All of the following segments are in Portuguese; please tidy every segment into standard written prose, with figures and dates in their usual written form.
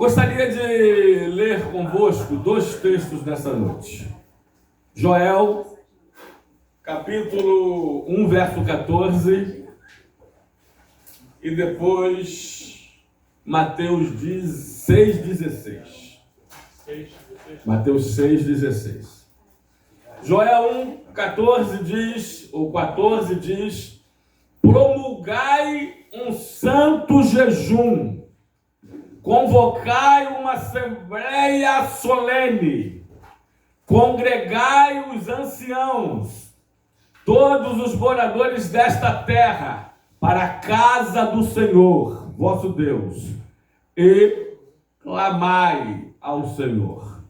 Gostaria de ler convosco dois textos nessa noite. Joel, capítulo 1, verso 14, e depois Mateus 6,16. Mateus 6,16. Joel 1, 14 diz, ou 14 diz: promulgai um santo jejum, convocai uma assembleia solene, congregai os anciãos, todos os moradores desta terra, para a casa do Senhor, vosso Deus, e clamai ao Senhor.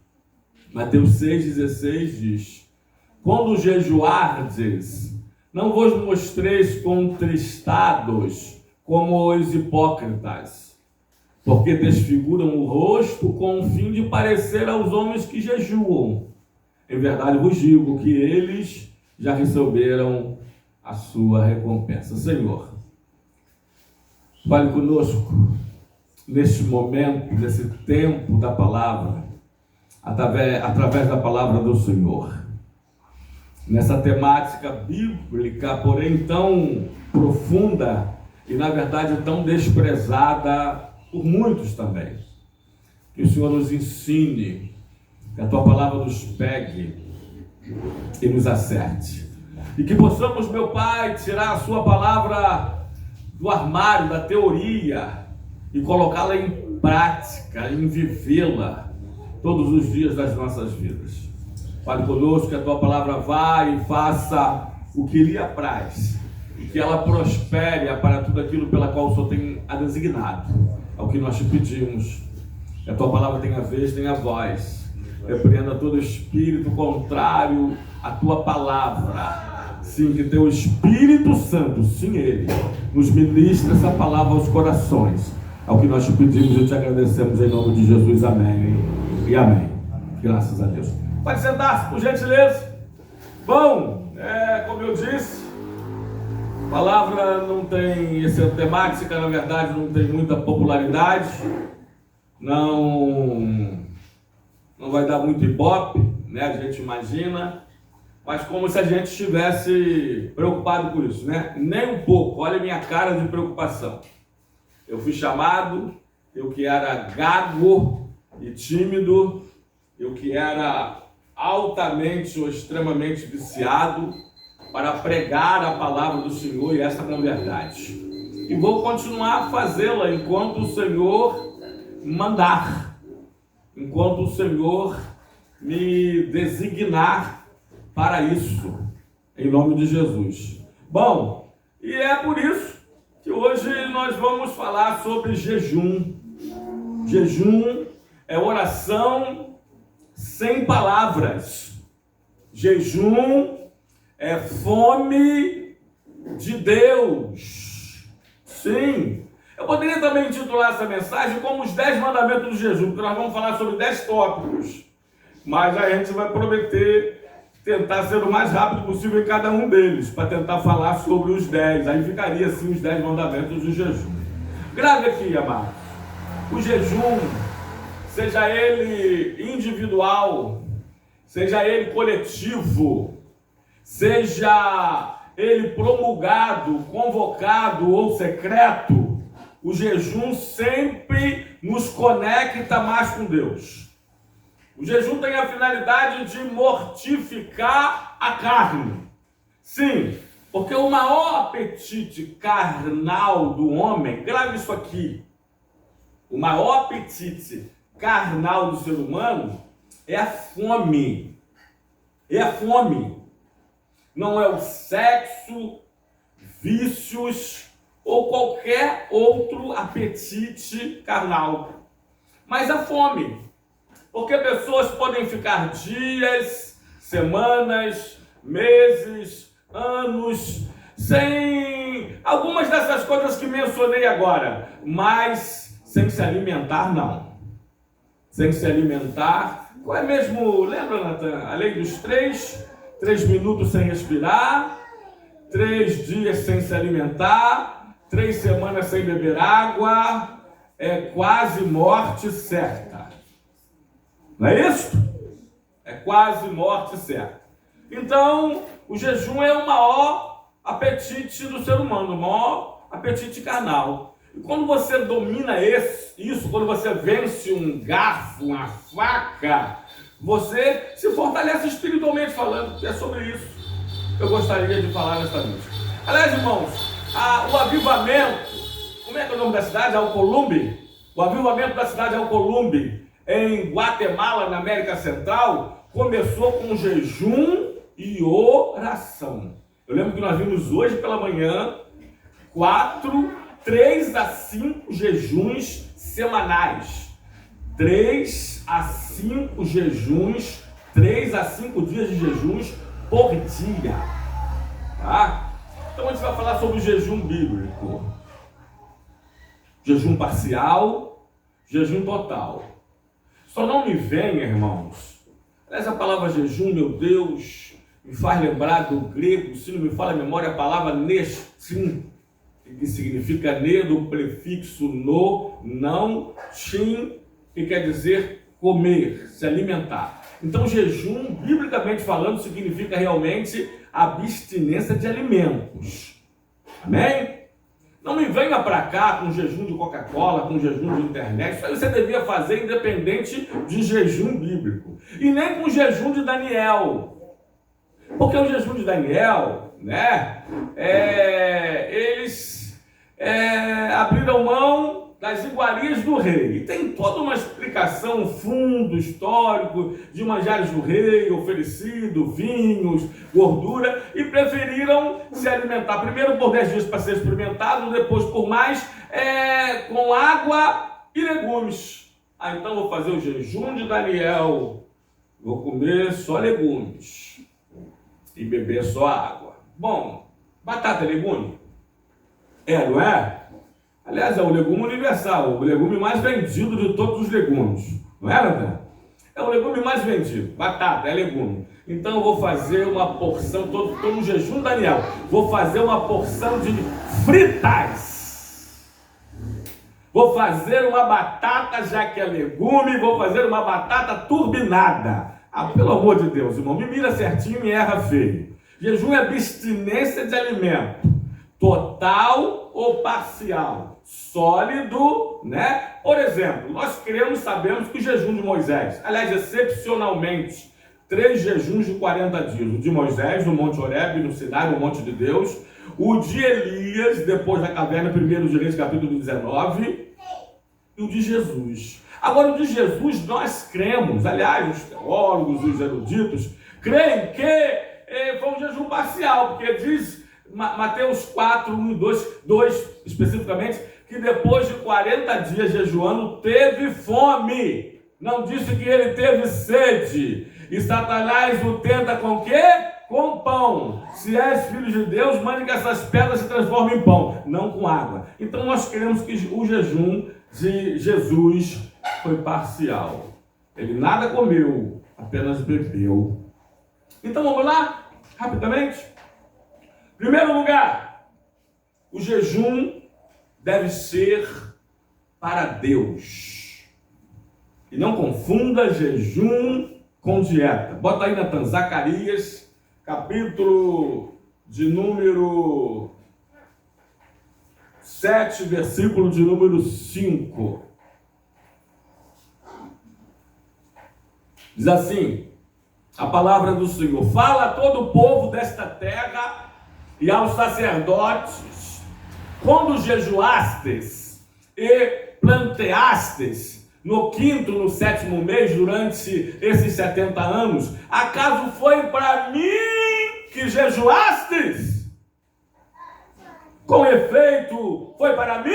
Mateus 6,16 diz: quando jejuardes, não vos mostreis contristados como os hipócritas, porque desfiguram o rosto com o fim de parecer aos homens que jejuam. Em verdade vos digo que eles já receberam a sua recompensa. Senhor, fale conosco neste momento, nesse tempo da palavra, através da palavra do Senhor. Nessa temática bíblica, porém tão profunda e, na verdade, tão desprezada por muitos também. Que o Senhor nos ensine, que a Tua palavra nos pegue e nos acerte. E que possamos, meu Pai, tirar a Sua palavra do armário, da teoria, e colocá-la em prática, em vivê-la todos os dias das nossas vidas. Fale conosco, que a Tua palavra vá e faça o que lhe apraz, e que ela prospere para tudo aquilo pela qual o Senhor tem a designado. Ao que nós te pedimos, que a Tua palavra tenha vez, tenha voz, repreenda todo espírito contrário à Tua palavra. Sim, que Teu Espírito Santo, sim, Ele, nos ministre essa palavra aos corações. Ao que nós te pedimos e te agradecemos em nome de Jesus, amém e amém. Graças a Deus. Pode sentar-se, por gentileza. Bom, como eu disse, a palavra não tem essa temática, na verdade não tem muita popularidade, não vai dar muito ibope, né? A gente imagina, mas como se a gente estivesse preocupado com isso, né? Nem um pouco. Olha a minha cara de preocupação. Eu fui chamado, eu que era gago e tímido, eu que era altamente ou extremamente viciado, para pregar a palavra do Senhor, e essa é a verdade. E vou continuar a fazê-la enquanto o Senhor mandar, enquanto o Senhor me designar para isso, em nome de Jesus. Bom, e é por isso que hoje nós vamos falar sobre jejum. Jejum é oração sem palavras. Jejum é fome de Deus. Sim. Eu poderia também intitular essa mensagem como os 10 mandamentos do jejum, porque nós vamos falar sobre 10 tópicos. Mas a gente vai prometer tentar ser o mais rápido possível em cada um deles, para tentar falar sobre os 10. Aí ficaria assim os 10 mandamentos do jejum. Grave aqui, amados. O jejum, seja ele individual, seja ele coletivo, seja ele promulgado, convocado ou secreto, o jejum sempre nos conecta mais com Deus. O jejum tem a finalidade de mortificar a carne. Sim, porque o maior apetite carnal do homem, grave isso aqui, o maior apetite carnal do ser humano é a fome. É a fome. Não é o sexo, vícios ou qualquer outro apetite carnal, mas a fome. Porque pessoas podem ficar dias, semanas, meses, anos, sem algumas dessas coisas que mencionei agora, mas sem se alimentar, não. Sem se alimentar. Qual é mesmo, lembra, Natan? A lei dos 3 minutos sem respirar, 3 dias sem se alimentar, 3 semanas sem beber água, é quase morte certa. Não é isso? É quase morte certa. Então, o jejum é o maior apetite do ser humano, o maior apetite carnal. E quando você domina isso, quando você vence um garfo, uma faca, você se fortalece espiritualmente falando, que é sobre isso que eu gostaria de falar nesta noite. Aliás, irmãos, o avivamento, como é que é o nome da cidade? Alcolumbe. O avivamento da cidade Alcolumbe, em Guatemala, na América Central, começou com jejum e oração. Eu lembro que nós vimos hoje pela manhã 3 a 5 jejuns semanais. 3 a 5 jejuns, 3 a 5 dias de jejuns por dia. Tá? Então a gente vai falar sobre o jejum bíblico. Jejum parcial, jejum total. Só não me venha, irmãos. Essa palavra jejum, meu Deus, me faz lembrar do grego, se não me falha a memória, a palavra nestim, que significa ne do prefixo no, não, tim, que quer dizer comer, se alimentar. Então, jejum, biblicamente falando, significa realmente abstinência de alimentos. Amém? Não me venha para cá com jejum de Coca-Cola, com jejum de internet. Isso aí você devia fazer independente de jejum bíblico. E nem com jejum de Daniel. Porque o jejum de Daniel, né? Eles abriram mão das iguarias do rei. E tem toda uma explicação, um fundo histórico de manjares do rei, oferecido, vinhos, gordura, e preferiram se alimentar primeiro por 10 dias para ser experimentado, depois por mais, com água e legumes. Então vou fazer o jejum de Daniel, vou comer só legumes e beber só água. Bom, batata é legume? Não é? Aliás, é o legume universal, o legume mais vendido de todos os legumes. Não é, André? É o legume mais vendido. Batata é legume. Então eu vou fazer uma porção, estou no jejum, Daniel. Vou fazer uma porção de fritas. Vou fazer uma batata, já que é legume, vou fazer uma batata turbinada. Pelo amor de Deus, irmão, me mira certinho e erra feio. Jejum é abstinência de alimento. Total ou parcial, sólido, né? Por exemplo, nós sabemos que o jejum de Moisés, aliás, excepcionalmente, 3 jejuns de 40 dias, o de Moisés, no Monte Horebe, no Sinai, no Monte de Deus, o de Elias, depois da caverna, 1 de Reis, capítulo 19, e o de Jesus. Agora, o de Jesus, nós cremos, aliás, os teólogos, os eruditos, creem que foi um jejum parcial, porque diz Mateus 4, 1 e 2 especificamente, que depois de 40 dias jejuando, teve fome. Não disse que ele teve sede. E Satanás o tenta com o quê? Com pão. Se és filho de Deus, mande que essas pedras se transformem em pão, não com água. Então nós queremos que o jejum de Jesus foi parcial. Ele nada comeu, apenas bebeu. Então vamos lá, rapidamente. Primeiro lugar, o jejum deve ser para Deus. E não confunda jejum com dieta. Bota aí, Natan, Zacarias, capítulo de número 7, versículo de número 5. Diz assim, a palavra do Senhor: fala a todo o povo desta terra e aos sacerdotes, quando jejuastes e planteastes no 5º, no 7º mês, durante esses 70 anos, acaso foi para mim que jejuastes? Com efeito, foi para mim?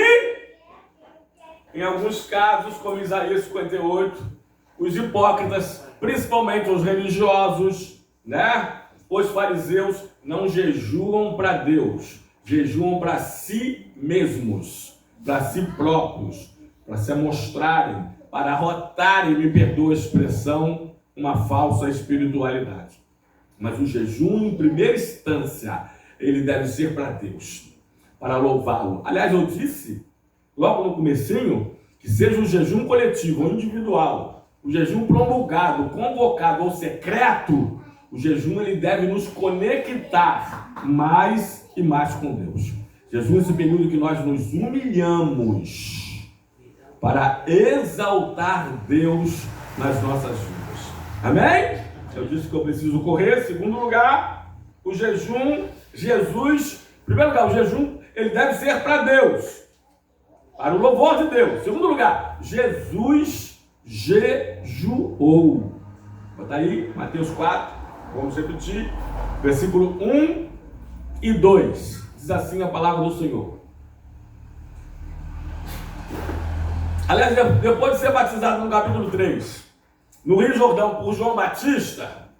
Em alguns casos, como Isaías 58, os hipócritas, principalmente os religiosos, né? Os fariseus não jejuam para Deus, jejuam para si mesmos, para si próprios, para se mostrarem, para arrotarem, me perdoa a expressão, uma falsa espiritualidade. Mas o jejum, em primeira instância, ele deve ser para Deus, para louvá-lo. Aliás, eu disse, logo no comecinho, que que seja um jejum coletivo ou individual, o jejum promulgado, convocado ou secreto, o jejum ele deve nos conectar mais e mais com Deus. Jejum é esse período que nós nos humilhamos para exaltar Deus nas nossas vidas. Amém? Eu disse que eu preciso correr. Segundo lugar, o jejum, Jesus, em primeiro lugar, o jejum, ele deve ser para Deus, para o louvor de Deus. Segundo lugar, Jesus jejuou. Bota aí, Mateus 4, vamos repetir, versículo 1 e 2. Diz assim a palavra do Senhor. Aliás, depois de ser batizado no capítulo 3, no Rio Jordão, por João Batista,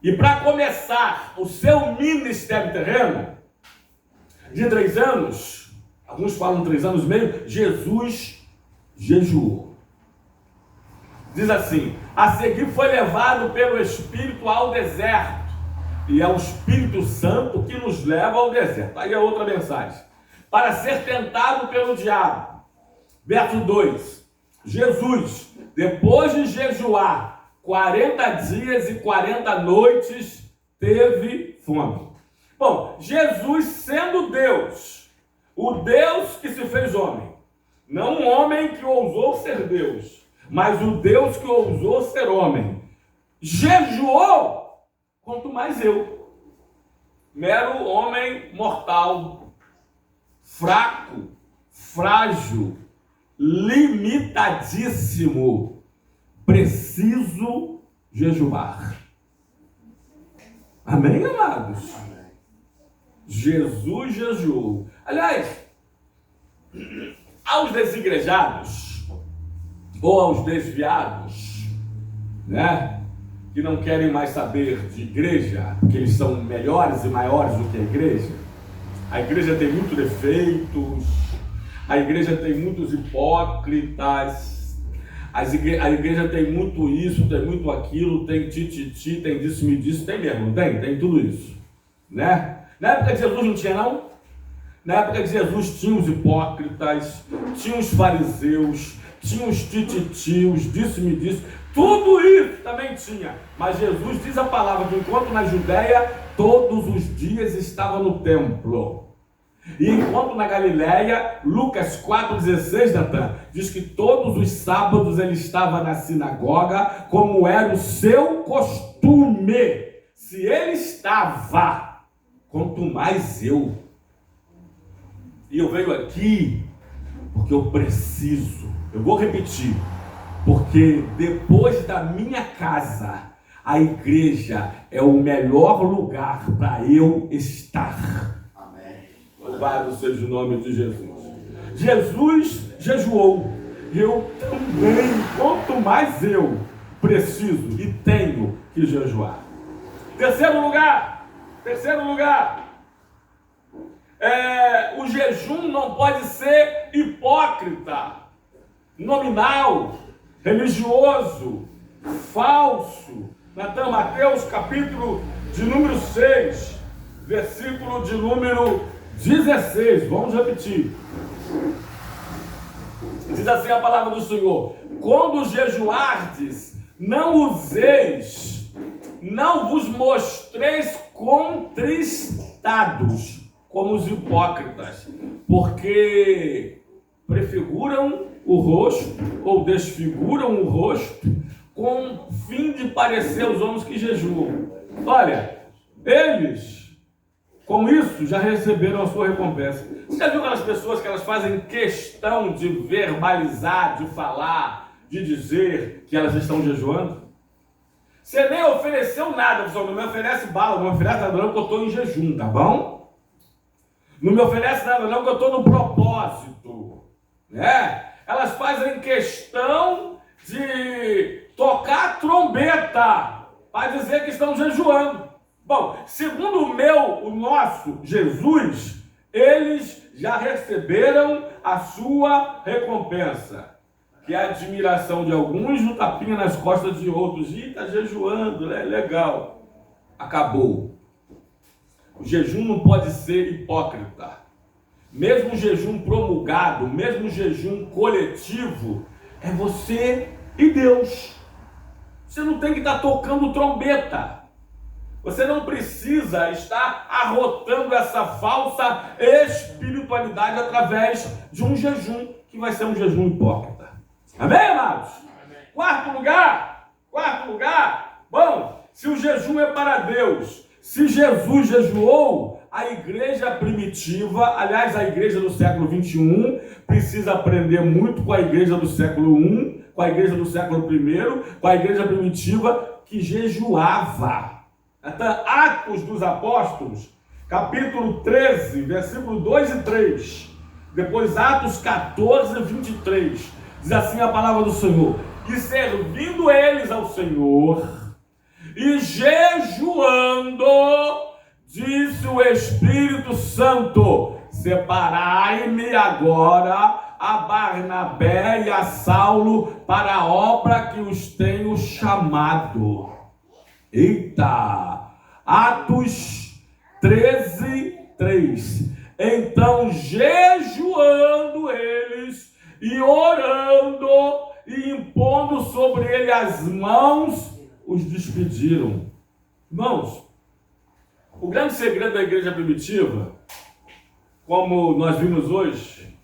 e para começar o seu ministério terreno, de 3 anos, alguns falam 3 anos e meio, Jesus jejuou. Diz assim: a seguir foi levado pelo Espírito ao deserto, e é o Espírito Santo que nos leva ao deserto. Aí é outra mensagem. Para ser tentado pelo diabo. Verso 2. Jesus, depois de jejuar 40 dias e 40 noites, teve fome. Bom, Jesus sendo Deus, o Deus que se fez homem, não um homem que ousou ser Deus, mas o Deus que ousou ser homem, jejuou, quanto mais eu, mero homem mortal, fraco, frágil, limitadíssimo, preciso jejuar. Amém, amados? Amém. Jesus jejuou. Aliás, aos desigrejados ou aos desviados, né, que não querem mais saber de igreja, porque eles são melhores e maiores do que a igreja tem muitos defeitos, a igreja tem muitos hipócritas, a igreja tem muito isso, tem muito aquilo, tem tititi, tem disse-me disse, tem mesmo, tem tudo isso, né? Na época de Jesus não tinha, não? Na época de Jesus tinha os hipócritas, tinha os fariseus, tinha os tititios, disse-me disse, tudo isso também tinha. Mas Jesus diz a palavra que enquanto na Judéia, todos os dias estava no templo. E enquanto na Galileia, Lucas 4,16, Natan, diz que todos os sábados ele estava na sinagoga, como era o seu costume. Se ele estava, quanto mais eu. E eu venho aqui porque eu preciso. Eu vou repetir. Porque depois da minha casa, a igreja é o melhor lugar para eu estar. Amém. Louvado seja o nome de Jesus. Jesus jejuou. Eu também, quanto mais eu preciso e tenho que jejuar. Terceiro lugar. O jejum não pode ser hipócrita, nominal, religioso, falso. Natan, Mateus capítulo de número 6, versículo de número 16, vamos repetir. Diz assim a palavra do Senhor: quando jejuardes, não vos mostreis contristados, como os hipócritas, porque prefiguram o rosto, ou desfiguram o rosto, com o fim de parecer aos homens que jejuam. Olha, eles, com isso, já receberam a sua recompensa. Você já viu aquelas pessoas que elas fazem questão de verbalizar, de falar, de dizer que elas estão jejuando? Você nem ofereceu nada, pessoal, não me oferece bala, não me oferece nada não, que eu estou em jejum, tá bom? Não me oferece nada não, que eu estou no propósito, né? Elas fazem questão de tocar a trombeta para dizer que estão jejuando. Bom, segundo o nosso Jesus, eles já receberam a sua recompensa, que é a admiração de alguns, um tapinha nas costas de outros. Ih, está jejuando, é legal. Acabou. O jejum não pode ser hipócrita. mesmo um jejum promulgado, mesmo um jejum coletivo, é você e Deus. Você não tem que estar tocando trombeta. Você não precisa estar arrotando essa falsa espiritualidade através de um jejum, que vai ser um jejum hipócrita. Amém, amados? Amém. Quarto lugar. Bom, se o jejum é para Deus, se Jesus jejuou, a igreja primitiva, aliás, a igreja do século 21, precisa aprender muito com a igreja do século I, com a igreja do século I, com a igreja primitiva que jejuava. Então, Atos dos Apóstolos, capítulo 13, versículo 2 e 3. Depois Atos 14, 23. Diz assim a palavra do Senhor: e servindo eles ao Senhor e jejuando, disse o Espírito Santo: separai-me agora a Barnabé e a Saulo para a obra que os tenho chamado. Eita! Atos 13, 3. Então, jejuando eles e orando e impondo sobre ele as mãos, os despediram. Irmãos, o grande segredo da igreja primitiva, como nós vimos hoje,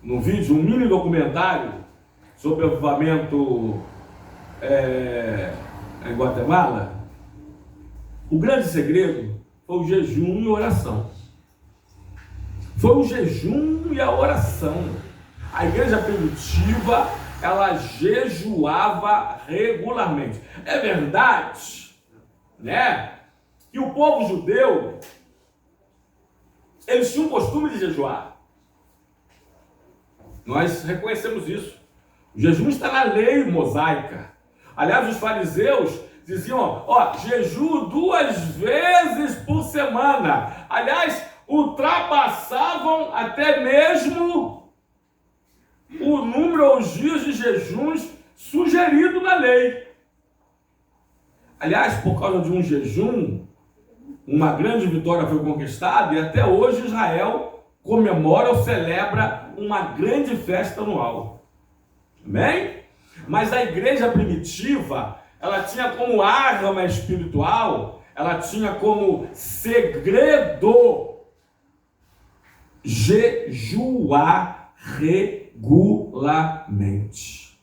no vídeo, um mini documentário sobre o avivamento em Guatemala, o grande segredo foi o jejum e a oração. Foi o jejum e a oração. A igreja primitiva, ela jejuava regularmente. É verdade, né, que o povo judeu, eles tinham o costume de jejuar. Nós reconhecemos isso. O jejum está na lei mosaica. Aliás, os fariseus diziam, jejuo 2 vezes por semana. Aliás, ultrapassavam até mesmo o número ou os dias de jejuns sugerido na lei. Aliás, por causa de um jejum, uma grande vitória foi conquistada e até hoje Israel comemora ou celebra uma grande festa anual. Amém? Mas a igreja primitiva, ela tinha como arma espiritual, ela tinha como segredo jejuar regularmente.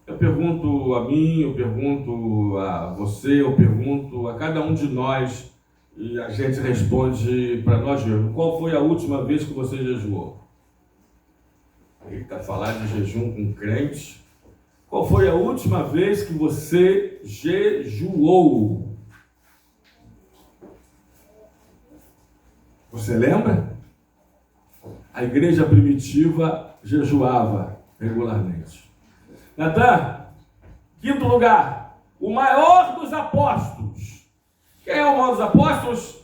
Eu pergunto a mim, eu pergunto a você, eu pergunto a cada um de nós, e a gente responde para nós mesmos: qual foi a última vez que você jejuou? Eita, falar de jejum com crente. Qual foi a última vez que você jejuou? Você lembra? A igreja primitiva jejuava regularmente. Natan, quinto lugar, o maior dos apóstolos. Quem é o maior dos apóstolos?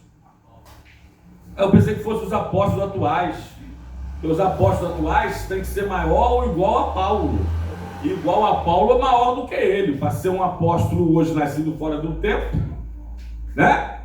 Eu pensei que fossem os apóstolos atuais. Porque os apóstolos atuais têm que ser maior ou igual a Paulo. E igual a Paulo é maior do que ele. Para ser um apóstolo hoje nascido fora do tempo, né?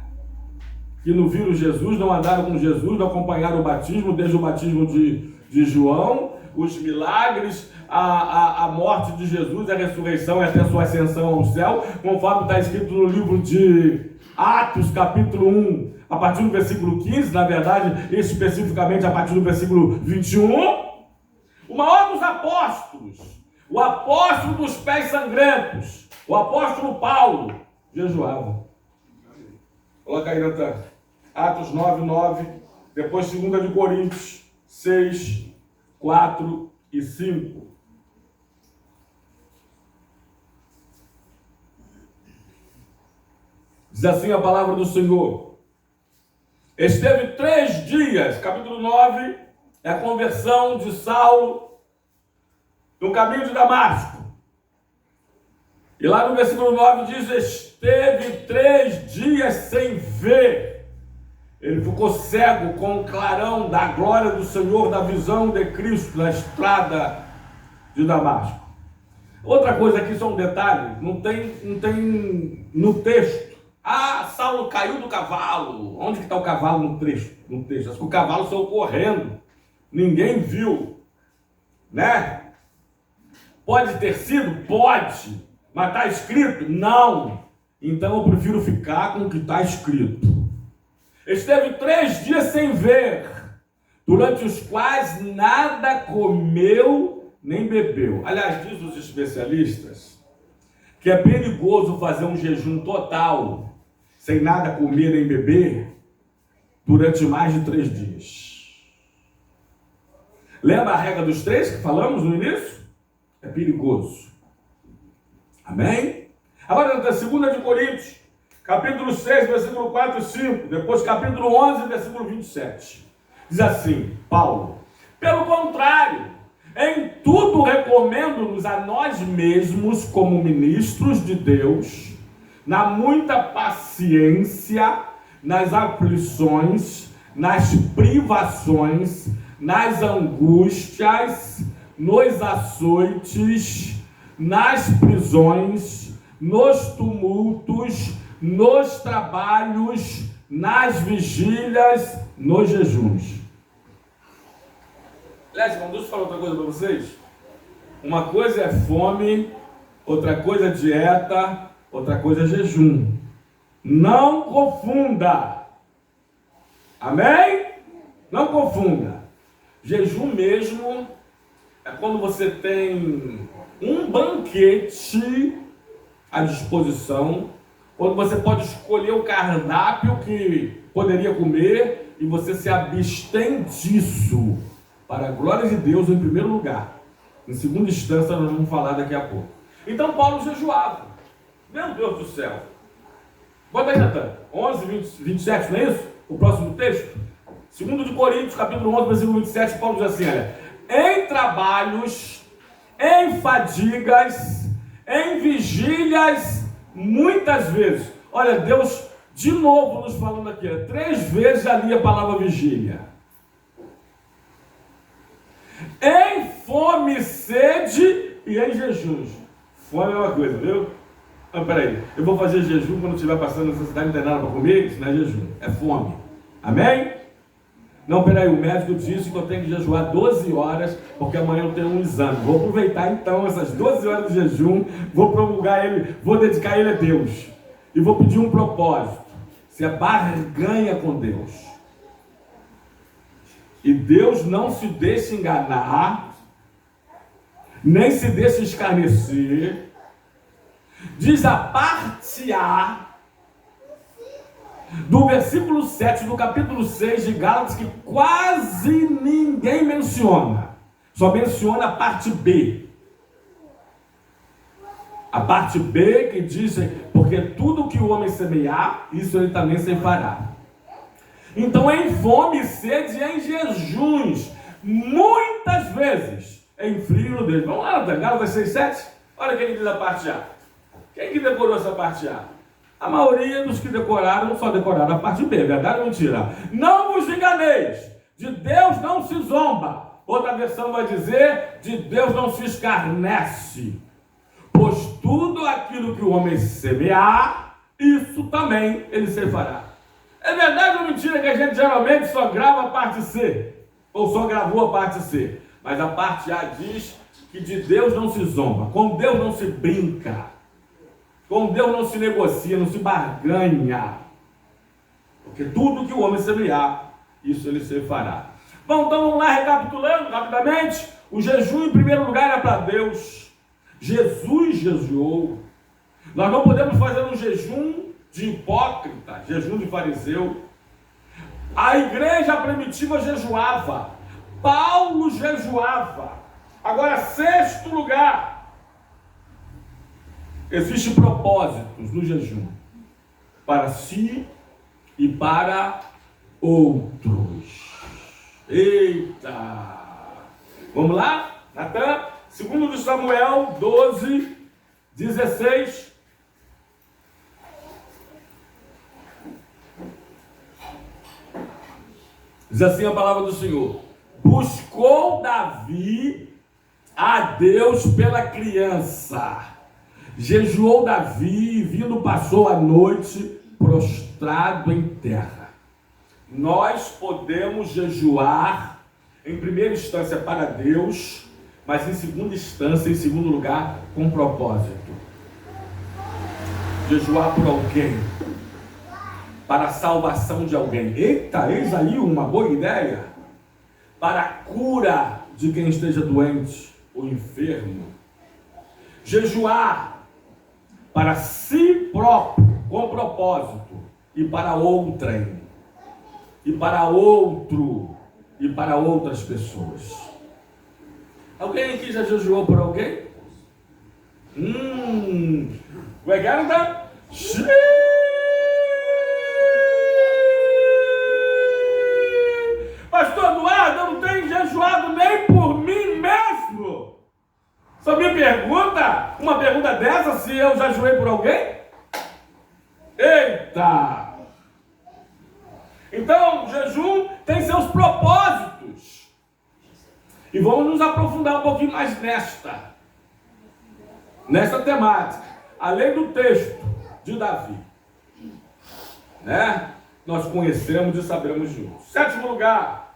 Que não viram Jesus, não andaram com Jesus, não acompanharam o batismo, desde o batismo de João, os milagres, a morte de Jesus, a ressurreição e até a sua ascensão ao céu, conforme está escrito no livro de Atos, capítulo 1, a partir do versículo 15, na verdade, especificamente a partir do versículo 21, o maior dos apóstolos, o apóstolo dos pés sangrentos, o apóstolo Paulo, jejuava. Coloca aí, Natan. Atos 9, 9, depois 2 de Coríntios 6, 4 e 5. Diz assim a palavra do Senhor: esteve 3 dias, capítulo 9, é a conversão de Saulo no caminho de Damasco. E lá no versículo 9 diz: esteve 3 dias sem ver. Ele ficou cego com o clarão da glória do Senhor, da visão de Cristo na estrada de Damasco. Outra coisa aqui, só um detalhe, não tem no texto. Saulo caiu do cavalo. Onde que está o cavalo no texto? Acho que o cavalo saiu correndo. Ninguém viu. Né? Pode ter sido? Pode. Mas está escrito? Não. Então eu prefiro ficar com o que está escrito. Esteve 3 dias sem ver, durante os quais nada comeu nem bebeu. Aliás, diz os especialistas que é perigoso fazer um jejum total, sem nada comer nem beber, durante mais de 3 dias. Lembra a regra dos 3 que falamos no início? É perigoso. Amém? Agora, na 2 de Coríntios, capítulo 6, versículo 4 e 5, depois capítulo 11, versículo 27. Diz assim, Paulo: pelo contrário, em tudo recomendo-nos a nós mesmos como ministros de Deus, na muita paciência, nas aflições, nas privações, nas angústias, nos açoites, nas prisões, nos tumultos, nos trabalhos, nas vigílias, nos jejuns. Aliás, irmão, deixa eu falar outra coisa para vocês. Uma coisa é fome, outra coisa é dieta, outra coisa é jejum. Não confunda. Amém? Não confunda. Jejum mesmo é quando você tem um banquete à disposição, quando você pode escolher o cardápio que poderia comer e você se abstém disso, para a glória de Deus em primeiro lugar. Em segunda instância, nós vamos falar daqui a pouco. Então Paulo jejuava. Meu Deus do céu. Bota aí, Natan. 11, 27, não é isso? O próximo texto. 2 de Coríntios, capítulo 11, versículo 27, Paulo diz assim, olha: em trabalhos, em fadigas, em vigílias, muitas vezes. Olha, Deus de novo nos falando aqui, 3 vezes ali a palavra vigília. Em fome, sede e em jejuns. Fome é uma coisa, viu? Não, peraí, eu vou fazer jejum quando estiver passando necessidade, não tem nada para comer, isso não é jejum, é fome. Amém? Não, peraí, o médico disse que eu tenho que jejuar 12 horas, porque amanhã eu tenho um exame. Vou aproveitar então essas 12 horas de jejum, vou promulgar ele, vou dedicar ele a Deus. E vou pedir um propósito. Se barganha com Deus. E Deus não se deixa enganar, nem se deixa escarnecer. Diz a parte A do versículo 7 do capítulo 6 de Gálatas, que quase ninguém menciona. Só menciona a parte B. A parte B que diz, porque tudo que o homem semear, isso ele também ceifará. Então, em fome e sede, em jejuns, muitas vezes, em frio e nudez. Vamos lá, Gálatas 6, 7? Olha quem diz a parte A. Quem que decorou essa parte A? A maioria dos que decoraram só decoraram a parte B, verdade ou mentira? Não vos enganeis, de Deus não se zomba. Outra versão vai dizer, de Deus não se escarnece. Pois tudo aquilo que o homem semear, isso também ele ceifará. É verdade ou mentira que a gente geralmente só grava a parte C? Ou só gravou a parte C? Mas a parte A diz que de Deus não se zomba, com Deus não se brinca, com Deus não se negocia, não se barganha. Porque tudo que o homem semear, isso ele ceifará. Bom, então vamos lá, recapitulando rapidamente. O jejum em primeiro lugar é para Deus. Jesus jejuou. Nós não podemos fazer um jejum de hipócrita, jejum de fariseu. A igreja primitiva jejuava. Paulo jejuava. Agora, 6º lugar. Existem propósitos no jejum. Para si e para outros. Eita! Vamos lá? Natan? 2 de Samuel 12, 16. Diz assim a palavra do Senhor: buscou Davi a Deus pela criança. Jejuou Davi, vindo passou a noite prostrado em terra. Nós podemos jejuar, em primeira instância, para Deus, mas em segunda instância, em segundo lugar, com propósito. Jejuar por alguém, para a salvação de alguém. Eita, eis aí uma boa ideia. Para a cura de quem esteja doente ou enfermo. Jejuar para si próprio, com propósito, e para outrem, e para outro, e para outras pessoas. Alguém aqui já jejuou por alguém? Garanta? Pastor Eduardo, eu não tenho jejuado nem por mim mesmo. Só me pergunta, uma pergunta dessa, se eu já jejuei por alguém? Eita! Então, o jejum tem seus propósitos. E vamos nos aprofundar um pouquinho mais nesta temática. Além do texto de Davi, né? Nós conhecemos e saberemos juntos. Sétimo lugar,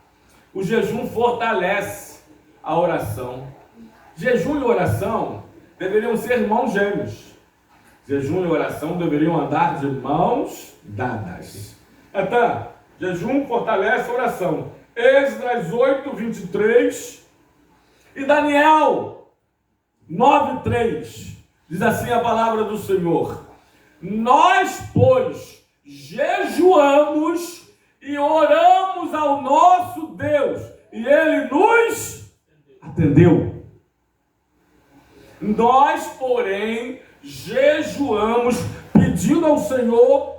o jejum fortalece a oração. Jejum e oração deveriam ser irmãos gêmeos. Jejum e oração deveriam andar de mãos dadas. Então, jejum fortalece a oração. Esdras 8, 23 e Daniel 9, 3. Diz assim a palavra do Senhor: nós, pois, jejuamos e oramos ao nosso Deus, e Ele nos atendeu. Nós, porém, jejuamos pedindo ao Senhor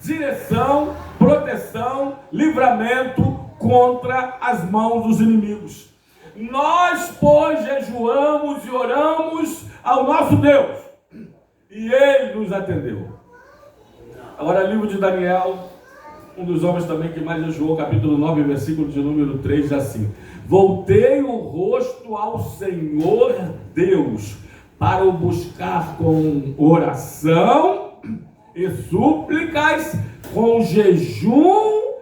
direção, proteção, livramento contra as mãos dos inimigos. Nós, pois, jejuamos e oramos ao nosso Deus, e Ele nos atendeu. Agora, livro de Daniel, um dos homens também que mais jejuou, capítulo 9, versículo de número 3, diz assim: voltei o rosto ao Senhor Deus, para o buscar com oração e súplicas, com jejum,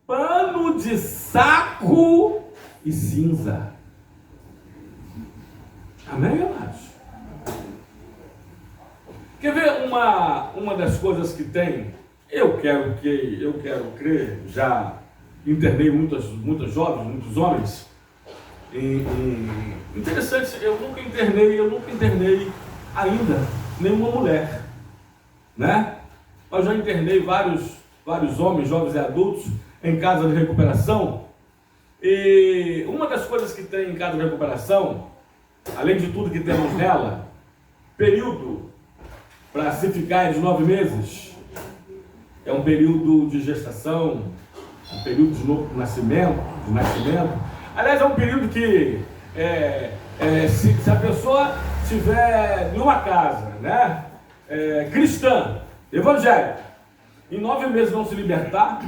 pano de saco e cinza. Amém, amados? Quer ver uma das coisas que tem? Eu quero crer, já internei muitos jovens, muitos homens. Interessante, eu nunca internei ainda nenhuma mulher, né? Eu já internei vários homens, jovens e adultos em casa de recuperação. E uma das coisas que tem em casa de recuperação, além de tudo que temos nela, período para se ficar de 9 meses, é um período de gestação, um período de novo nascimento. Aliás, é um período que se a pessoa estiver numa casa, né, cristã, evangélica, em 9 meses não se libertar,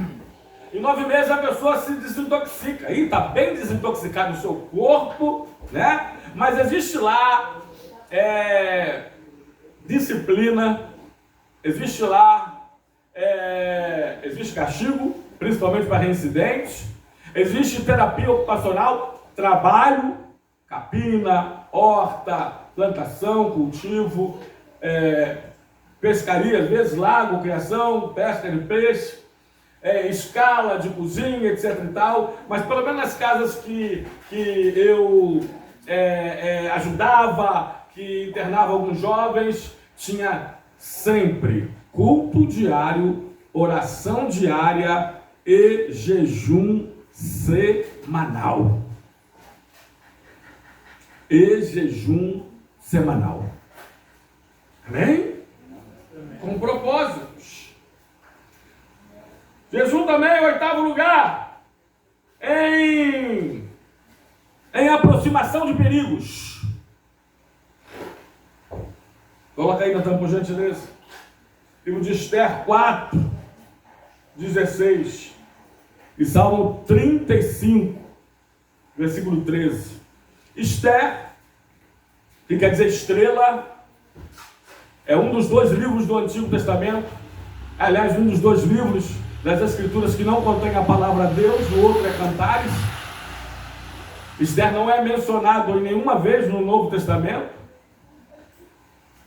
em 9 meses a pessoa se desintoxica. Aí está bem desintoxicado no seu corpo, né? Mas existe lá disciplina, existe lá, existe castigo, principalmente para reincidentes, existe terapia ocupacional, trabalho, capina, horta, plantação, cultivo, pescaria, às vezes lago, criação, pesca de peixe, escala de cozinha, etc e tal, mas pelo menos nas casas que eu ajudava, que internava alguns jovens, tinha sempre culto diário, oração diária e jejum semanal. Amém? Com propósitos. Jejum também é o 8º lugar em aproximação de perigos. Coloca aí, Natan, por gentileza. Livro de Esther 4, 16 e Salmo 35, versículo 13. Esther, que quer dizer estrela, é um dos 2 livros do Antigo Testamento Aliás, um dos dois livros das Escrituras que não contém a palavra Deus, o outro é Cantares. Esther não é mencionado em nenhuma vez no Novo Testamento,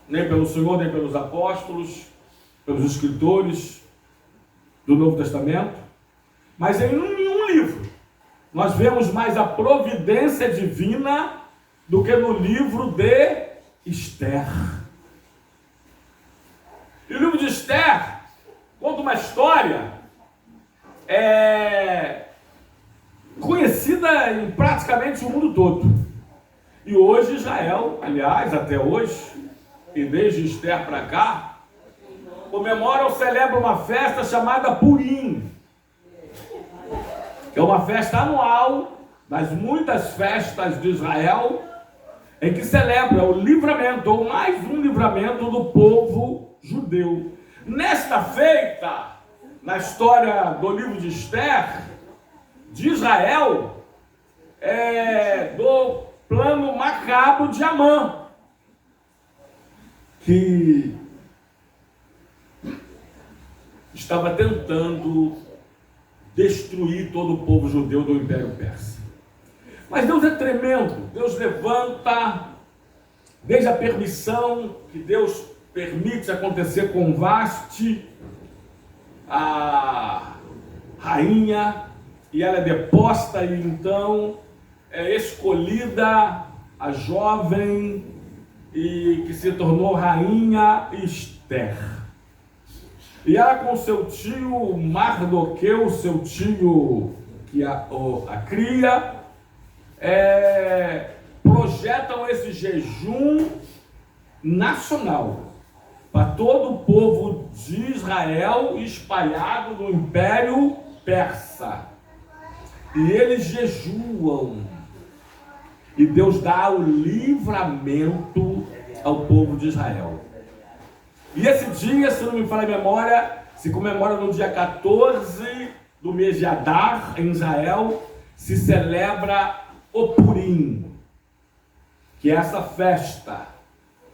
nem pelo Senhor, nem pelos apóstolos, pelos escritores do Novo Testamento, mas em nenhum livro nós vemos mais a providência divina do que no livro de Esther. E o livro de Esther conta uma história conhecida em praticamente o mundo todo. E hoje Israel, aliás, até hoje, e desde Esther para cá, comemora ou celebra uma festa chamada Purim, que é uma festa anual das muitas festas de Israel, em que celebra o livramento, ou mais um livramento do povo judeu. Nesta feita, na história do livro de Esther, de Israel, do plano macabro de Amã, que estava tentando destruir todo o povo judeu do Império Persa. Mas Deus é tremendo. Deus levanta, desde a permissão que Deus permite acontecer com Vaste, a rainha, e ela é deposta, e então é escolhida a jovem e que se tornou rainha Esther. E ela com seu tio Mardoqueu, seu tio que a cria, projetam esse jejum nacional para todo o povo de Israel espalhado no Império Persa. E eles jejuam. E Deus dá o livramento ao povo de Israel. E esse dia, se não me falha a memória, se comemora no dia 14 do mês de Adar, em Israel, se celebra o Purim, que é essa festa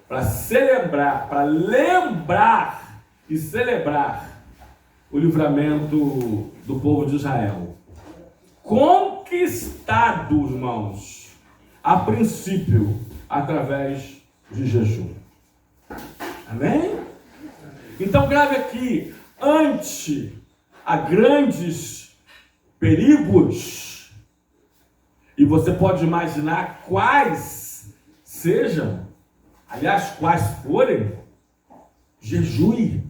para celebrar, para lembrar e celebrar o livramento do povo de Israel. Conquistado, irmãos, a princípio, através de jejum. Amém? Então, grave aqui, ante a grandes perigos, e você pode imaginar quais sejam, aliás, quais forem, jejue.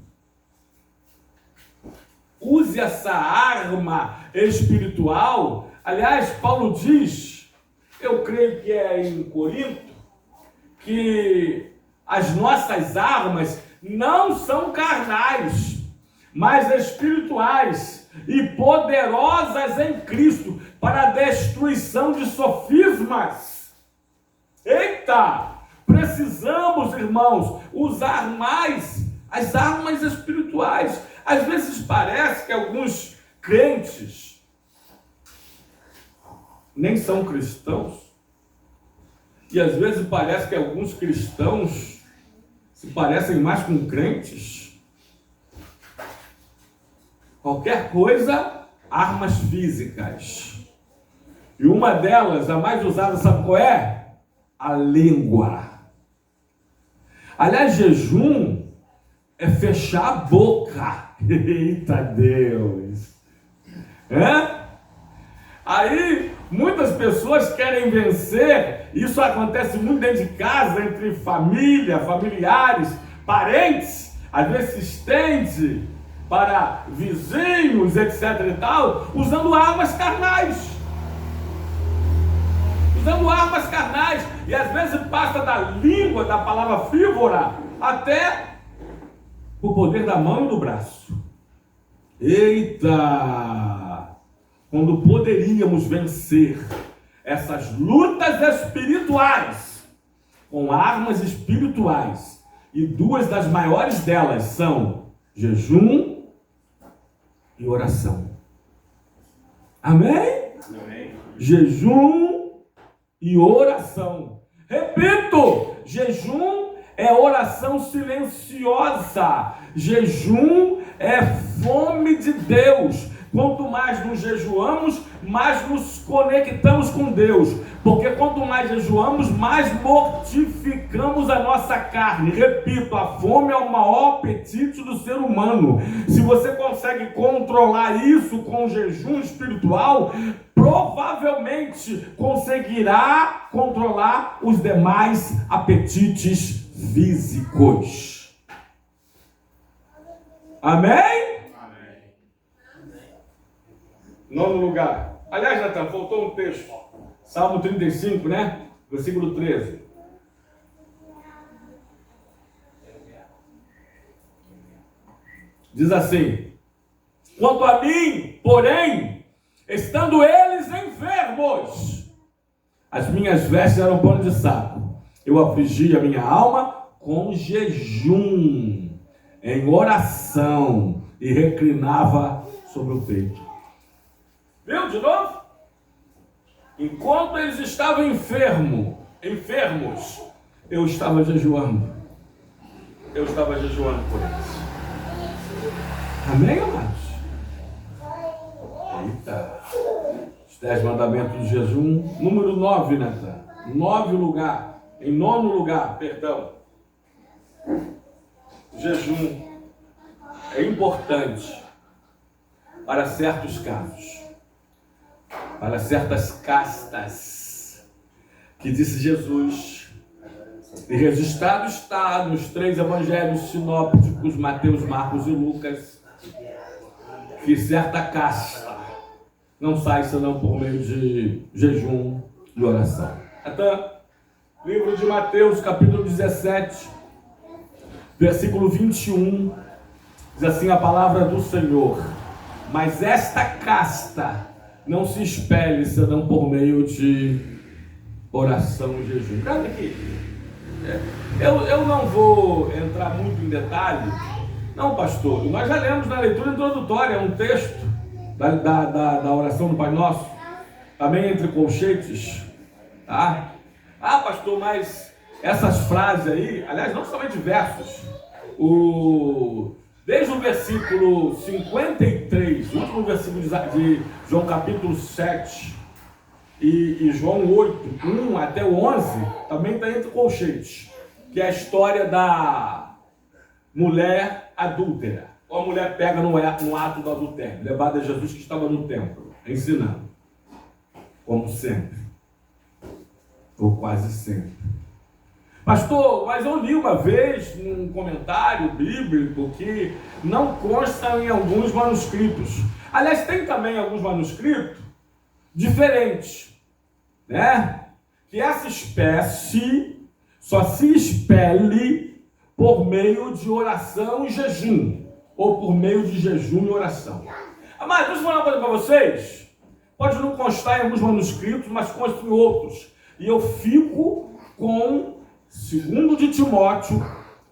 Use essa arma espiritual. Aliás, Paulo diz, eu creio que é em Corinto, que as nossas armas não são carnais, mas espirituais e poderosas em Cristo para a destruição de sofismas. Eita! Precisamos, irmãos, usar mais as armas espirituais. Às vezes parece que alguns crentes nem são cristãos. E às vezes parece que alguns cristãos se parecem mais com crentes. Qualquer coisa, armas físicas. E uma delas, a mais usada, sabe qual é? A língua. Aliás, jejum é fechar a boca. Eita Deus! Aí, muitas pessoas querem vencer. Isso acontece muito dentro de casa, entre família, familiares, parentes. Às vezes se estende para vizinhos, etc e tal, usando armas carnais. Usando armas carnais. E às vezes passa da língua, da palavra frívora, até o poder da mão e do braço. Eita! Quando poderíamos vencer essas lutas espirituais com armas espirituais, e duas das maiores delas são jejum e oração. Amém? Amém. Jejum e oração. Repito, jejum é oração silenciosa. Jejum é fome de Deus. Quanto mais nos jejuamos, mais nos conectamos com Deus. Porque quanto mais jejuamos, mais mortificamos a nossa carne. Repito, a fome é o maior apetite do ser humano. Se você consegue controlar isso com o jejum espiritual, provavelmente conseguirá controlar os demais apetites físicos. Amém? Nono lugar. Aliás, Natan, faltou um texto. Salmo 35, né? Versículo 13. Diz assim: quanto a mim, porém, estando eles enfermos, as minhas vestes eram pano de saco. Eu afligia a minha alma com jejum, em oração, e reclinava sobre o peito. Viu de novo? Enquanto eles estavam enfermos, eu estava jejuando. Eu estava jejuando por eles. Amém, amados? Eita. Os 10 mandamentos de jejum. Número 9, Natan. 9 lugar. Em 9º lugar, perdão. O jejum é importante para certos casos. Para certas castas, que disse Jesus, e registrado está nos 3 evangelhos sinópticos, Mateus, Marcos e Lucas, que certa casta não sai senão por meio de jejum e oração. Então, livro de Mateus, capítulo 17, versículo 21, diz assim a palavra do Senhor: mas esta casta não se espelhe senão por meio de oração e jejum. Cara, aqui, eu não vou entrar muito em detalhe. Não, pastor, nós já lemos na leitura introdutória um texto da oração do Pai Nosso, também entre colchetes, tá? Ah, pastor, mas essas frases aí, aliás, não somente versos, desde o versículo 53, o último versículo de João capítulo 7 e João 8, 1 até o 11, também está entre colchetes, que é a história da mulher adúltera. Ou a mulher pega no ato do adultério, levada a Jesus que estava no templo, ensinando, como sempre, ou quase sempre. Pastor, mas eu li uma vez num comentário bíblico que não consta em alguns manuscritos. Aliás, tem também alguns manuscritos diferentes, né? Que essa espécie só se expele por meio de oração e jejum, ou por meio de jejum e oração. Mas deixa eu falar uma coisa para vocês. Pode não constar em alguns manuscritos, mas consta em outros. E eu fico com 2 de Timóteo,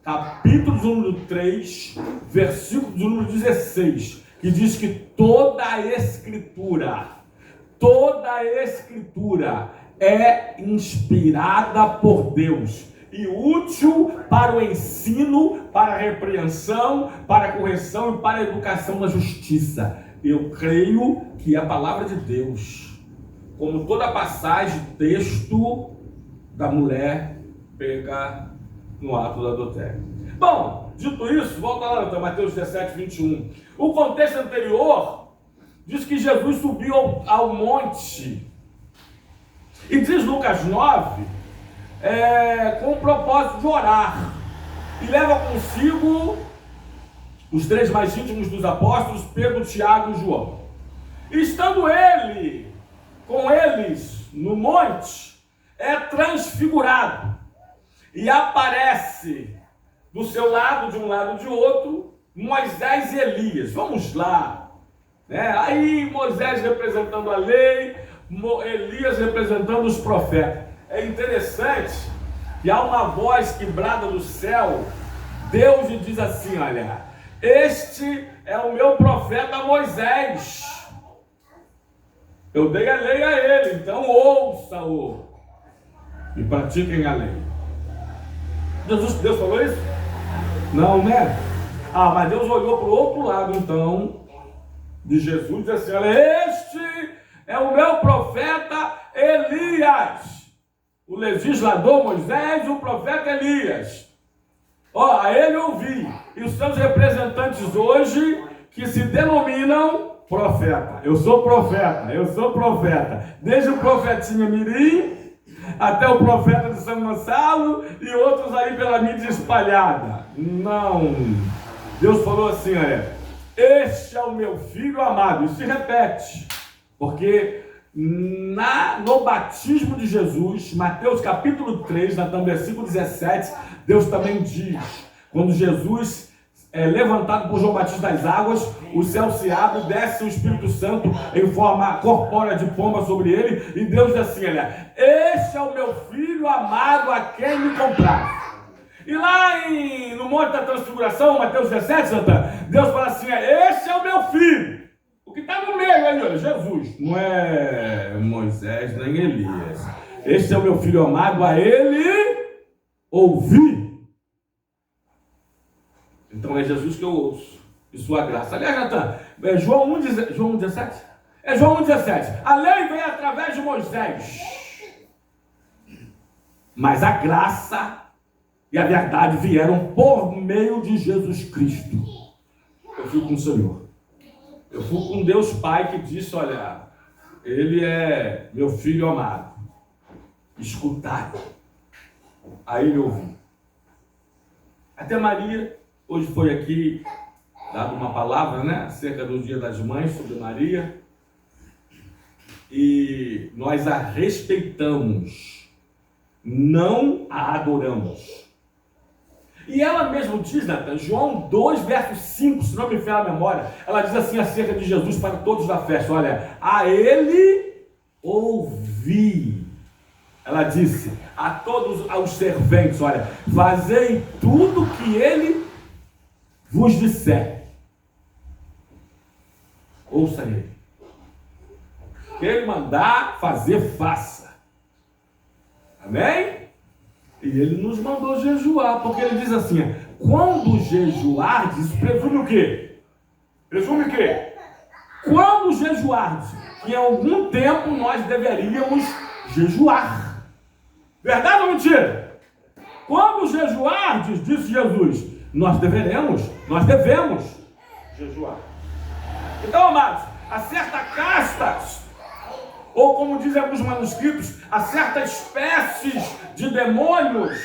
capítulo de número 3, versículo de número 16, que diz que toda a Escritura é inspirada por Deus e útil para o ensino, para a repreensão, para a correção e para a educação na justiça. Eu creio que a palavra de Deus, como toda passagem, texto da mulher pega no ato do adultério. Bom, dito isso, volta lá para Mateus 17, 21. O contexto anterior diz que Jesus subiu ao monte. E diz Lucas 9, com o propósito de orar. E leva consigo os 3 mais íntimos dos apóstolos, Pedro, Tiago e João. E estando ele com eles no monte, é transfigurado. E aparece do seu lado, de um lado de outro, Moisés e Elias. Vamos lá. Aí Moisés representando a lei, Elias representando os profetas. É interessante que há uma voz que brada do céu. Deus lhe diz assim: olha, este é o meu profeta Moisés. Eu dei a lei a ele, então ouça-o e pratiquem a lei. Deus falou isso? Não, né? Ah, mas Deus olhou para o outro lado, então, de Jesus e disse assim, olha, este é o meu profeta Elias. O legislador Moisés e o profeta Elias. Ó, a ele ouvi. E os seus representantes hoje, que se denominam profeta. Eu sou profeta, eu sou profeta. Desde o profetinha Mirim, até o profeta de São Gonçalo e outros aí pela mídia espalhada. Não. Deus falou assim, olha, este é o meu filho amado. E se repete, porque no batismo de Jesus, Mateus capítulo 3, no versículo 17, Deus também diz, quando Jesus é levantado por João Batista das águas, o céu se abre, desce o Espírito Santo em forma corpórea de pomba sobre ele, e Deus diz assim, olha, este é o meu filho amado a quem me comprar. E lá no Monte da Transfiguração, Mateus 17, Santana, Deus fala assim, este é o meu filho. O que está no meio aí, olha, Jesus, não é Moisés nem Elias. Este é o meu filho amado, a ele ouvi. Então é Jesus que eu ouço, e sua graça. Aliás, Natan, João 1,17? É João 1,17. A lei veio através de Moisés, mas a graça e a verdade vieram por meio de Jesus Cristo. Eu fui com o Senhor. Eu fui com Deus Pai que disse, olha, ele é meu filho amado. Escutai. Aí ele ouviu. Até Maria, hoje foi aqui dado uma palavra, né, acerca do Dia das Mães, sobre Maria. E nós a respeitamos, não a adoramos. E ela mesma diz, Natan, João 2, verso 5, se não me falha a memória, ela diz assim acerca de Jesus para todos da festa, olha, a ele ouvi. Ela disse a todos os serventes, olha, fazei tudo que ele vos disser. Ouça ele. O que ele mandar fazer, faça. Amém? E ele nos mandou jejuar, porque ele diz assim, quando jejuardes, presume o quê? Presume o quê? Quando jejuardes, em algum tempo nós deveríamos jejuar. Verdade ou mentira? Quando jejuardes, disse Jesus, nós devemos jejuar. Então, amados, há certas castas, ou como dizem alguns manuscritos, há certas espécies de demônios,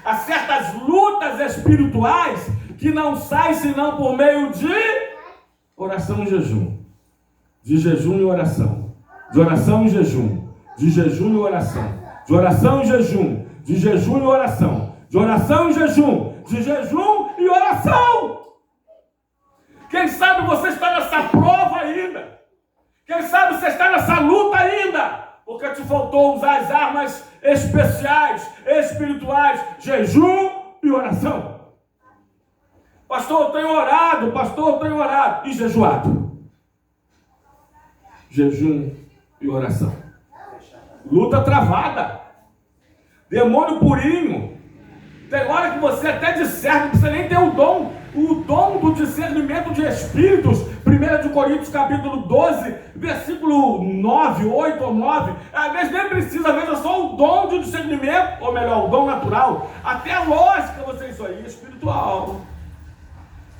há certas lutas espirituais que não saem senão por meio de oração e jejum. De jejum e oração. De oração e jejum. De jejum e oração. De oração e jejum. De jejum e oração. De oração e jejum. De jejum e oração. Quem sabe você está nessa prova ainda. Quem sabe você está nessa luta ainda, porque te faltou usar as armas especiais, espirituais, jejum e oração. Pastor, eu tenho orado e jejuado. Jejum e oração. Luta travada. Demônio purinho. Tem hora que você até discerne, não precisa nem ter o dom do discernimento de espíritos. 1 Coríntios capítulo 12, versículo 9, 8 ou 9. Às vezes nem precisa, às vezes é só o dom de discernimento, ou melhor, o dom natural. Até a lógica, isso aí é espiritual.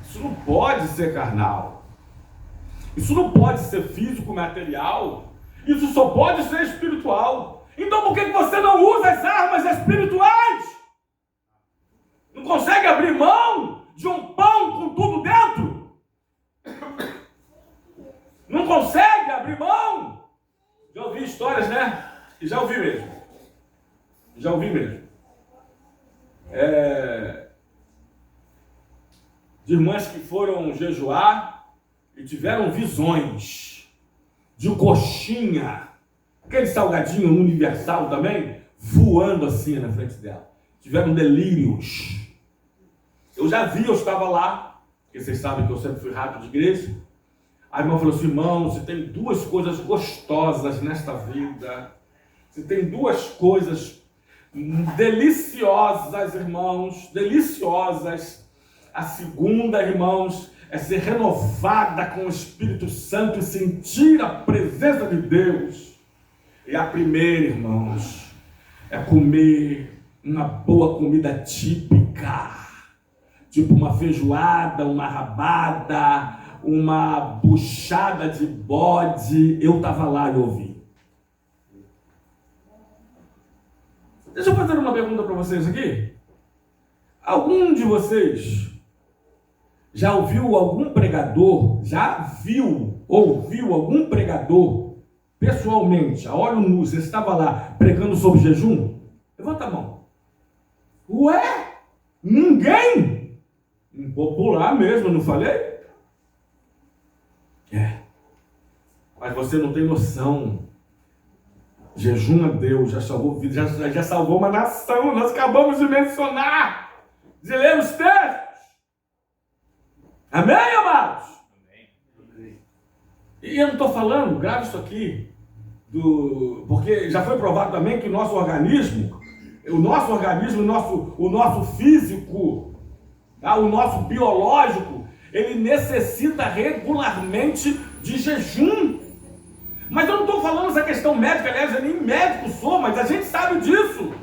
Isso não pode ser carnal. Isso não pode ser físico, material. Isso só pode ser espiritual. Então por que você não usa as armas espirituais? Não consegue abrir mão de um pão com tudo dentro? Não consegue abrir mão? Já ouvi histórias, né? E já ouvi mesmo. De irmãs que foram jejuar e tiveram visões de coxinha, aquele salgadinho universal também, voando assim na frente dela. Tiveram delírios. Eu já vi, eu estava lá, porque vocês sabem que eu sempre fui rato de igreja. A irmã falou assim, irmão, você tem duas coisas gostosas nesta vida. Você tem duas coisas deliciosas, irmãos, deliciosas. A segunda, irmãos, é ser renovada com o Espírito Santo e sentir a presença de Deus. E a primeira, irmãos, é comer uma boa comida típica, tipo uma feijoada, uma rabada, uma buchada de bode. Eu estava lá e ouvi. Deixa eu fazer uma pergunta para vocês aqui. Algum de vocês já ouviu algum pregador, ouviu algum pregador, pessoalmente, a olho nu, você estava lá pregando sobre jejum? Levanta a mão. Ué? Ninguém? Impopular mesmo, não falei? Mas você não tem noção. Jejum a Deus já salvou vida, já salvou uma nação. Nós acabamos de mencionar, de ler os textos. Amém, amados? Amém. E eu não estou falando, grave isso aqui, porque já foi provado também que o nosso organismo, o nosso físico, tá? O nosso biológico, ele necessita regularmente de jejum. Mas eu não estou falando essa questão médica, aliás, eu nem médico sou, mas a gente sabe disso.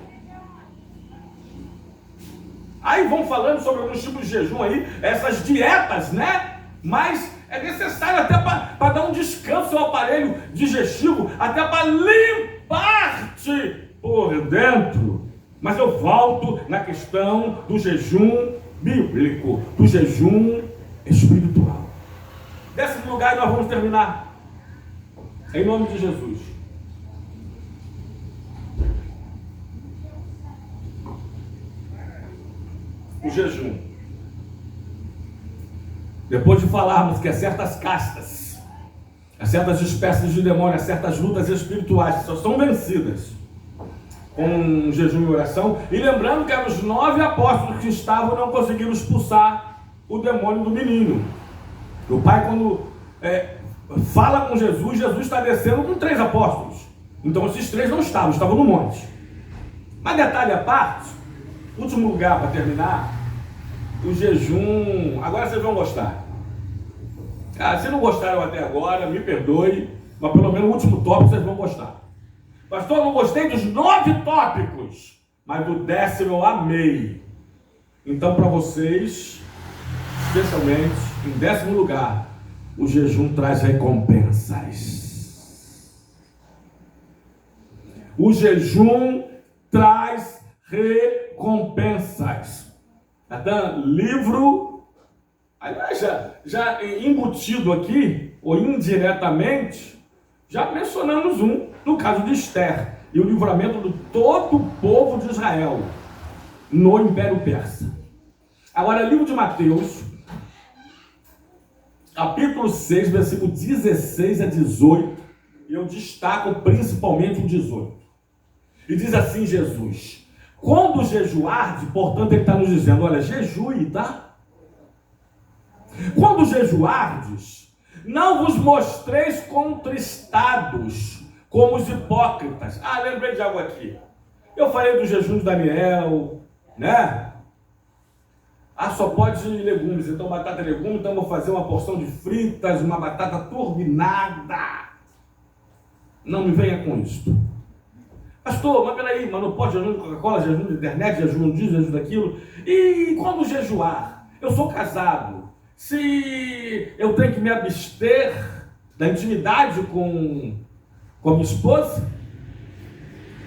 Aí vão falando sobre alguns tipos de jejum aí, essas dietas, né? Mas é necessário até para dar um descanso ao aparelho digestivo, até para limpar-te por dentro. Mas eu volto na questão do jejum bíblico, do jejum espiritual. Desse lugar nós vamos terminar. Em nome de Jesus. O jejum. Depois de falarmos que há certas castas, há certas espécies de demônios, há certas lutas espirituais que só são vencidas com jejum e oração, e lembrando que eram os 9 apóstolos que estavam não conseguiram expulsar o demônio do menino. O pai, quando fala com Jesus, Jesus está descendo com 3 apóstolos. Então esses 3 não estavam no monte. Mas detalhe à parte, último lugar para terminar, o jejum. Agora vocês vão gostar. Se não gostaram até agora, me perdoe, mas pelo menos o último tópico vocês vão gostar. Pastor, eu não gostei dos 9 tópicos, mas do 10º eu amei. Então, para vocês, especialmente, em 10º lugar, o jejum traz recompensas. O jejum traz recompensas. Então, livro, aliás, já embutido aqui, ou indiretamente, já mencionamos no caso de Esther, e o livramento de todo o povo de Israel no Império Persa. Agora, livro de Mateus, capítulo 6, versículo 16 a 18, e eu destaco principalmente o 18. E diz assim Jesus: quando jejuardes, portanto ele está nos dizendo, olha, jejue, tá? Quando jejuardes, não vos mostreis contristados, como os hipócritas. Lembrei de algo aqui. Eu falei do jejum de Daniel, né? Só pode legumes, então batata e legume, então vou fazer uma porção de fritas, uma batata turbinada. Não me venha com isso. Pastor, mas peraí, mas não pode jejum de Coca-Cola, jejum de internet, jejum disso, jejum daquilo. E quando jejuar? Eu sou casado. Se eu tenho que me abster da intimidade com a minha esposa?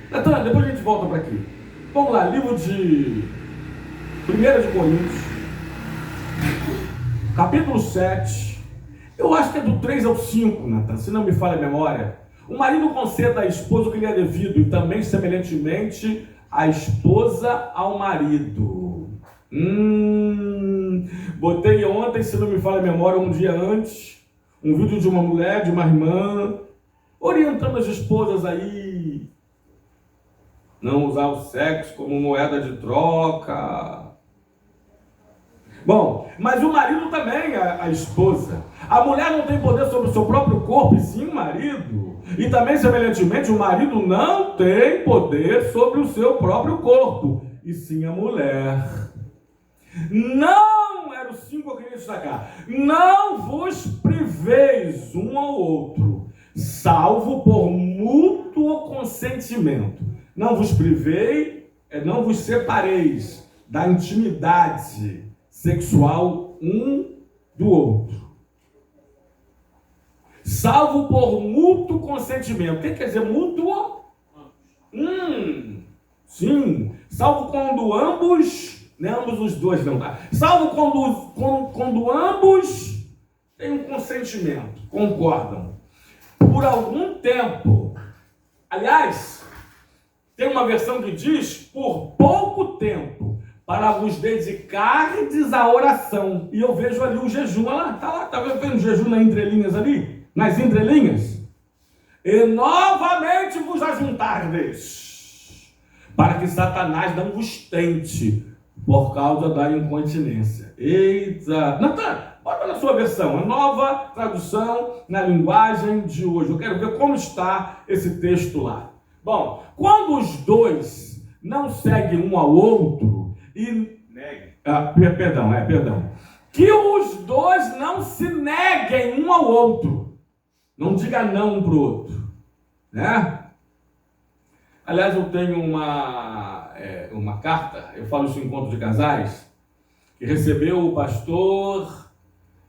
Então, depois a gente volta para aqui. Vamos lá, livro de 1 de Coríntios, capítulo 7, eu acho que é do 3 ao 5, Natan, se não me falha a memória. O marido concede à esposa o que lhe é devido, e também, semelhantemente, a esposa ao marido. Botei ontem, se não me falha a memória, um dia antes, um vídeo de uma mulher, de uma irmã, orientando as esposas aí, não usar o sexo como moeda de troca. Bom, mas o marido também, a esposa. A mulher não tem poder sobre o seu próprio corpo, e sim o marido. E também, semelhantemente, o marido não tem poder sobre o seu próprio corpo, e sim a mulher. Não é 5 eu queria destacar. Não vos priveis um ao outro, salvo por mútuo consentimento. Não vos privei, não vos separeis da intimidade sexual um do outro. Salvo por mútuo consentimento. O que quer dizer mútuo? Sim. Salvo quando ambos, não é ambos os dois não, tá? Salvo quando ambos têm um consentimento, concordam. Por algum tempo. Aliás, tem uma versão que diz, por pouco tempo, para vos dedicardes à oração. E eu vejo ali o jejum, olha lá, tá vendo o jejum nas entrelinhas ali? Nas entrelinhas? E novamente vos ajuntardes, para que Satanás não vos tente, por causa da incontinência. Eita! Natan, bota na sua versão, a nova tradução na linguagem de hoje. Eu quero ver como está esse texto lá. Bom, quando os dois não seguem um ao outro e... Perdão. Que os dois não se neguem um ao outro. Não diga não um para o outro. Né? Aliás, eu tenho uma carta, eu falo isso em encontro de casais, que recebeu o pastor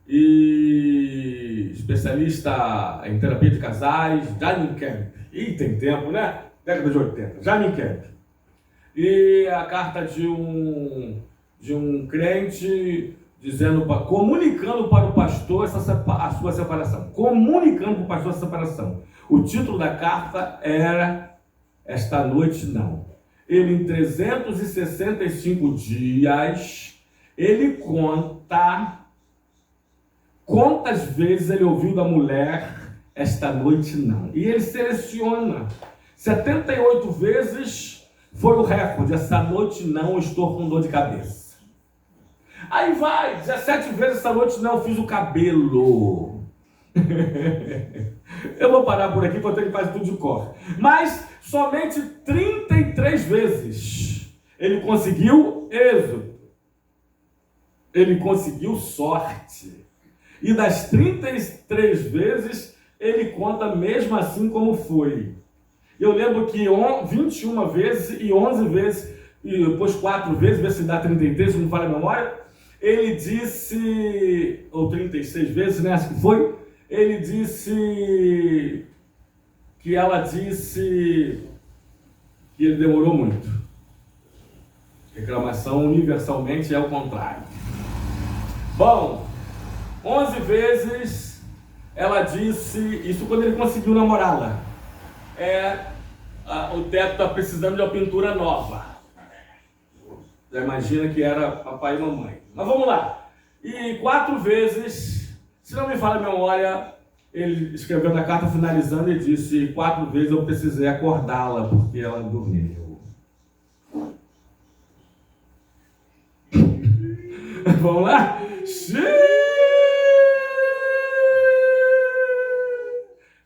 e especialista em terapia de casais, Jamie Kemp. Ih, tem tempo, né? Década de 80, Jamie Kemp. E a carta de um crente dizendo, comunicando para o pastor a sua separação. Comunicando para o pastor a separação. O título da carta era Esta Noite Não. Ele, em 365 dias, ele conta quantas vezes ele ouviu da mulher esta noite não. E ele seleciona. 78 vezes foi o recorde. Essa noite não, eu estou com dor de cabeça. Aí vai, 17 vezes essa noite não, eu fiz o cabelo. Eu vou parar por aqui, porque eu tenho que fazer tudo de cor. Mas somente 33 vezes ele conseguiu êxito. Ele conseguiu sorte. E das 33 vezes, ele conta mesmo assim como foi. Eu lembro que 21 vezes e 11 vezes, e depois 4 vezes, vê se dá 33, se não falha a memória, ele disse, ou 36 vezes, né, acho que foi, ele disse que ela disse que ele demorou muito. Reclamação universalmente é o contrário. Bom, 11 vezes ela disse, isso quando ele conseguiu namorá-la, o teto está precisando de uma pintura nova. Já imagina que era papai e mamãe. Mas vamos lá. E 4 vezes, se não me falha a memória, ele escreveu na carta finalizando e disse, 4 vezes eu precisei acordá-la porque ela dormiu. Vamos lá?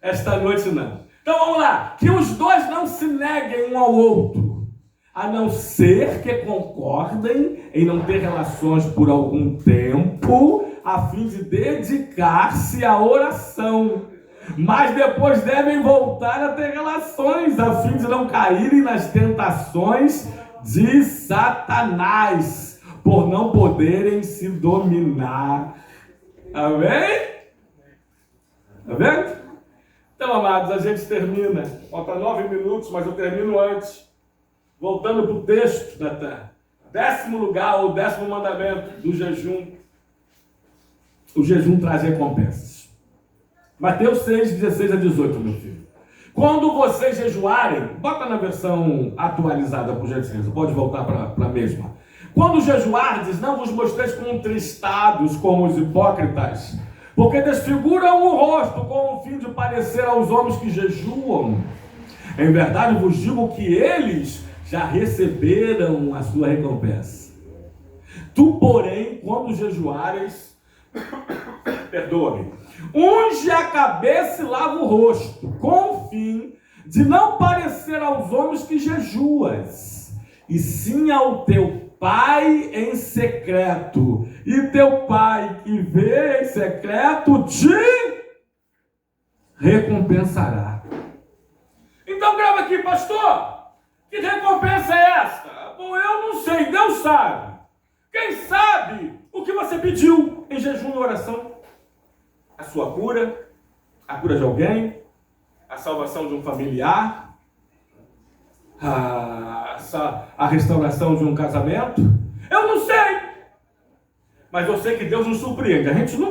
Esta noite não. Então vamos lá. Que os dois não se neguem um ao outro, a não ser que concordem em não ter relações por algum tempo, a fim de dedicar-se à oração. Mas depois devem voltar a ter relações, a fim de não caírem nas tentações de Satanás, por não poderem se dominar. Amém? Tá vendo? Então, amados, a gente termina. Falta 9 minutos, mas eu termino antes. Voltando para o texto, Natan. 10º lugar, ou 10º mandamento do jejum. O jejum traz recompensas. Mateus 6, 16 a 18, meu filho. Quando vocês jejuarem, bota na versão atualizada, por gentileza. Pode voltar para a mesma. Quando jejuardes, não vos mostreis contristados como os hipócritas, porque desfiguram o rosto com o fim de parecer aos homens que jejuam. Em verdade vos digo que eles já receberam a sua recompensa. Tu, porém, quando jejuares, perdoe, unge a cabeça e lava o rosto, com o fim de não parecer aos homens que jejuas, e sim ao teu Pai em secreto, e teu Pai que vê em secreto te recompensará. Então grava aqui, pastor, que recompensa é essa? Bom, eu não sei, Deus sabe. Quem sabe o que você pediu em jejum e oração? A sua cura, a cura de alguém, a salvação de um familiar, a restauração de um casamento? Eu não sei. Mas eu sei que Deus nos surpreende. A gente nunca